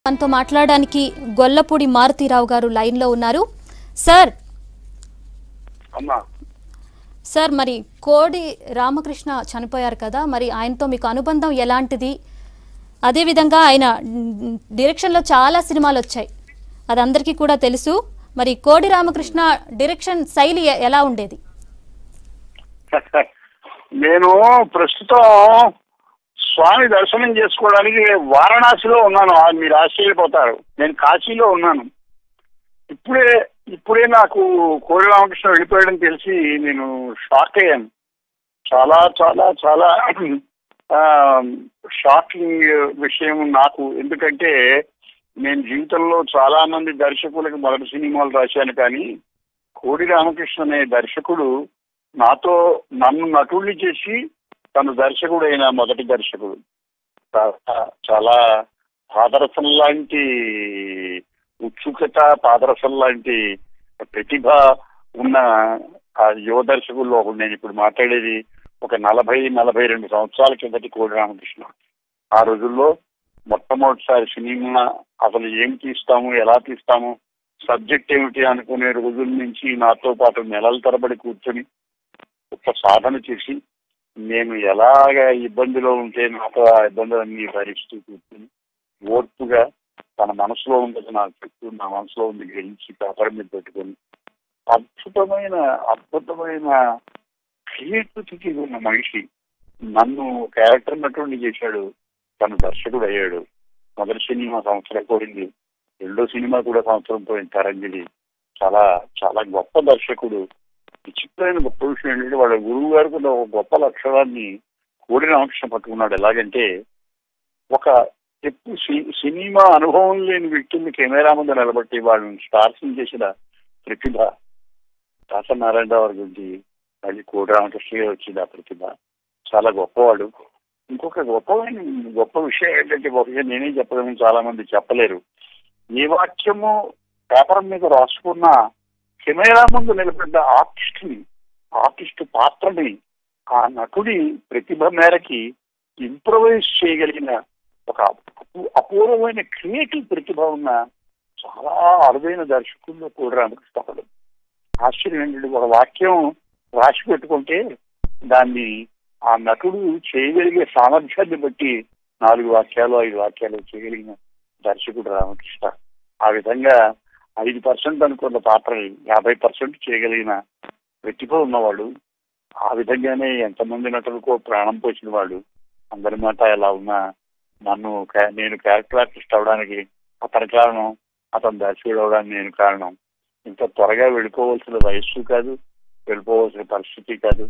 మనతో మాట్లాడడానికి గొల్లపూడి మారుతీరావు గారు లైన్ లో ఉన్నారు. సార్ సార్ మరి కోడి రామకృష్ణ చనిపోయారు కదా, మరి ఆయనతో మీకు అనుబంధం ఎలాంటిది? అదే విధంగా ఆయన డైరెక్షన్ లో చాలా సినిమాలు వచ్చాయి, అది అందరికీ కూడా తెలుసు. మరి కోడి రామకృష్ణ డైరెక్షన్ శైలి ఎలా ఉండేది? నేను ప్రస్తుతం స్వామి దర్శనం చేసుకోవడానికి వారణాసిలో ఉన్నాను. మీరు ఆశ్చర్యపోతారు, నేను కాశీలో ఉన్నాను. ఇప్పుడే నాకు కోడి రామకృష్ణ వెళ్ళిపోయాడని తెలిసి నేను షాక్ అయ్యాను. చాలా చాలా చాలా షాకింగ్ విషయం నాకు. ఎందుకంటే నేను జీవితంలో చాలా మంది దర్శకులకు మొదటి సినిమాలు రాశాను, కానీ కోడి రామకృష్ణ అనే దర్శకుడు నన్ను నటుడిని చేసి తను దర్శకుడు అయిన మొదటి దర్శకుడు. చాలా పాదరసం లాంటి ఉత్సుకత, పాదరసం లాంటి ప్రతిభ ఉన్న ఆ యువ దర్శకుల్లో ఒకడు. నేను ఇప్పుడు మాట్లాడేది ఒక 40-42 సంవత్సరాల కిందటి కోడి రామకృష్ణ. ఆ రోజుల్లో మొట్టమొదటిసారి సినిమా అసలు ఏం తీస్తాము, ఎలా తీస్తాము, సబ్జెక్ట్ ఏమిటి అనుకునే రోజుల నుంచి నాతో పాటు నెలల తరబడి కూర్చొని ఒక సాధన చేసి నేను ఎలాగ ఇబ్బందిలో ఉంటే నాతో ఆ ఇబ్బందులన్నీ భరిస్తూ కూర్చొని ఓర్పుగా తన మనసులో ఉన్నది నాకు చెప్తూ, నా మనసులో ఉంది గ్రహించి పేపర్ మీద పెట్టుకొని అద్భుతమైన క్రియేటివిటీకి ఉన్న మనిషి నన్ను క్యారెక్టర్ నటుడిని చేశాడు. తను దర్శకుడు అయ్యాడు. మొదటి సినిమా సంవత్సరం పోయింది, రెండో సినిమా కూడా సంవత్సరం పోయింది, తరంజలి. చాలా చాలా గొప్ప దర్శకుడు. విచిత్రమైన గొప్ప విషయం ఏంటంటే వాళ్ళ గురువు గారికి ఒక గొప్ప లక్షణాన్ని కోడి రామకృష్ణ పట్టుకున్నాడు. ఎలాగంటే ఒక ఎప్పుడు సినిమా అనుభవం లేని వ్యక్తుల్ని కెమెరా ముందు నిలబట్టి వాళ్ళని స్టార్సింగ్ చేసిన ప్రతిభ. దాసనారాయణరావు గారి గురించి మళ్ళీ కోడి రామకృష్ణ వచ్చింది ఆ ప్రతిభ. చాలా గొప్పవాడు. ఇంకొక గొప్ప విషయం ఏంటంటే, ఒకటి నేనే చెప్పగలను, చాలా మంది చెప్పలేరు. ఏ వాక్యము పేపర్ మీద రాసుకున్న కెమెరా ముందు నిలబడ్డ ఆర్టిస్ట్ పాత్రని ఆ నటుడి ప్రతిభ మేరకి ఇంప్రవైజ్ చేయగలిగిన ఒక అపూర్వమైన క్రియేటివ్ ప్రతిభ ఉన్న చాలా అరుదైన దర్శకుల్లో కోడి రామకృష్ణ ఒకడు. ఆశ్చర్యం ఏంటంటే, ఒక వాక్యం రాసి పెట్టుకుంటే దాన్ని ఆ నటుడు చేయగలిగే సామర్థ్యాన్ని బట్టి 4 వాక్యాలు 5 వాక్యాలు చేయగలిగిన దర్శకుడు రామకృష్ణ. ఆ విధంగా 5% అనుకున్న పాత్రని 50% చేయగలిగిన ప్రతిభ ఉన్నవాడు. ఆ విధంగానే ఎంతమంది నటులకో ప్రాణం పోసిన వాడు. అందరి మాట ఎలా ఉన్నా నేను క్యారెక్టర్ ఆర్టిస్ట్ అవడానికి అతని కారణం, అతను దర్శకుడు అవడానికి నేను కారణం. ఇంత త్వరగా వెళ్ళిపోవలసిన వయస్సు కాదు, వెళ్ళిపోవలసిన పరిస్థితి కాదు.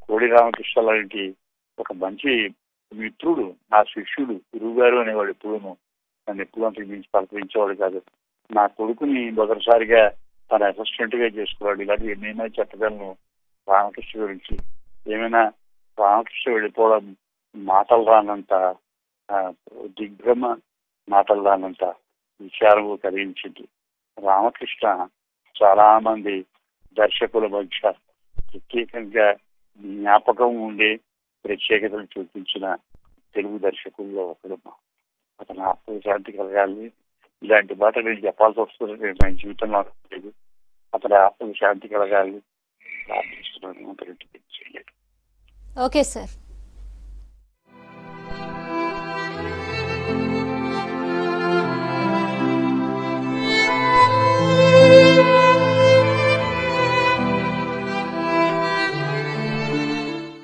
కోడి రామకృష్ణ లాంటి ఒక మంచి మిత్రుడు, నా శిష్యుడు, గురువు గారు అనేవాడు. నన్ను ఎప్పుడు అంతకు మించి పలకరించేవాడు కాదు. నా కొడుకుని మొదటిసారిగా తన అసిస్టెంట్ గా చేసుకున్నాడు. ఇలాంటి ఏమైనా చెప్పగలను రామకృష్ణ గురించి. ఏమైనా రామకృష్ణ వెళ్ళిపోవడం మాటలు రానంత దిగ్భ్రమ, మాటలు రానంత విచారము కలిగించింది. రామకృష్ణ చాలా మంది దర్శకుల మధ్య ప్రత్యేకంగా జ్ఞాపకం ఉండే ప్రత్యేకతలు చూపించిన తెలుగు దర్శకుల్లో ఒకడు. అతను ఆత్మశాంతి కలగాలి. ఇలాంటి మాట నేను చెప్పాల్సి వస్తుంది, నా జీవితంలో లేదు. అతని ఆత్మశాంతి కలగాలి ప్రార్థిస్తున్నాను. Okay sir.